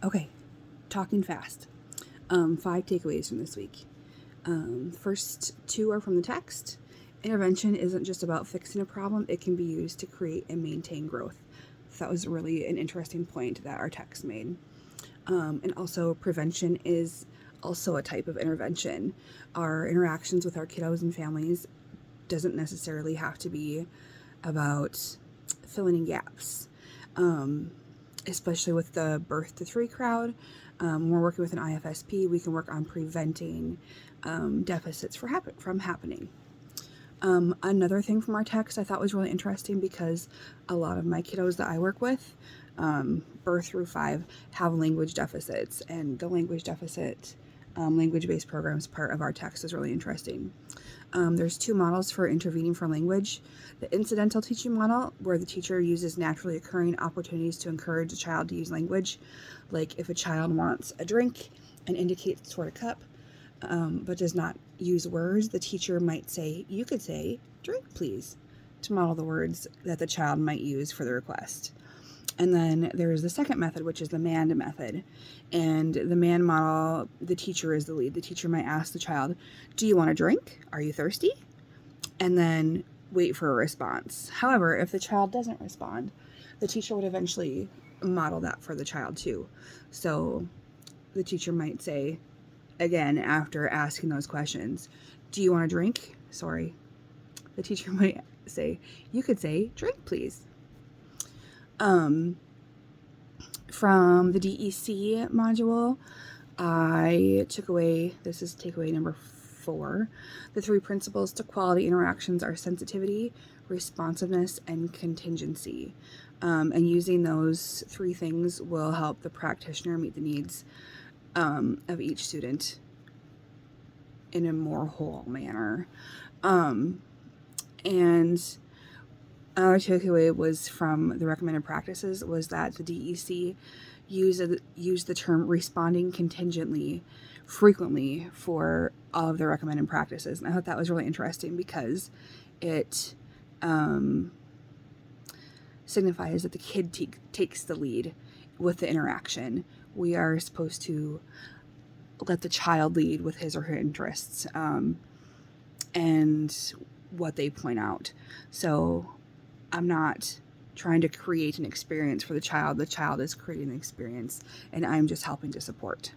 Okay, talking fast. 5 takeaways from this week. First two are from the text. Intervention isn't just about fixing a problem, it can be used to create and maintain growth. So that was really an interesting point that our text made. And also, prevention is also a type of intervention. Our interactions with our kiddos and families doesn't necessarily have to be about filling in gaps. Especially with the birth to 3 crowd, when we're working with an IFSP, we can work on preventing deficits from happening. Another thing from our text I thought was really interesting because a lot of my kiddos that I work with, birth through 5, have language deficits, and the language deficit language-based programs part of our text is really interesting. There's 2 models for intervening for language. The incidental teaching model, where the teacher uses naturally occurring opportunities to encourage a child to use language. Like if a child wants a drink and indicates toward a cup, but does not use words, the teacher might say, you could say, drink please, to model the words that the child might use for the request. And then there's the second method, which is the MAND method. And the MAND model, the teacher is the lead. The teacher might ask the child, do you want a drink? Are you thirsty? And then wait for a response. However, if the child doesn't respond, the teacher would eventually model that for the child too. So the teacher might say, again, after asking those questions, do you want a drink? Sorry. The teacher might say, you could say, drink please. From the DEC module, I took away, this is takeaway number 4, the 3 principles to quality interactions are sensitivity, responsiveness, and contingency. And using those 3 things will help the practitioner meet the needs of each student in a more whole manner. And our takeaway was from the recommended practices was that the DEC used the term responding contingently frequently for all of the recommended practices. And I thought that was really interesting because it signifies that the kid takes the lead with the interaction. We are supposed to let the child lead with his or her interests and what they point out. So I'm not trying to create an experience for the child. The child is creating an experience, and I'm just helping to support.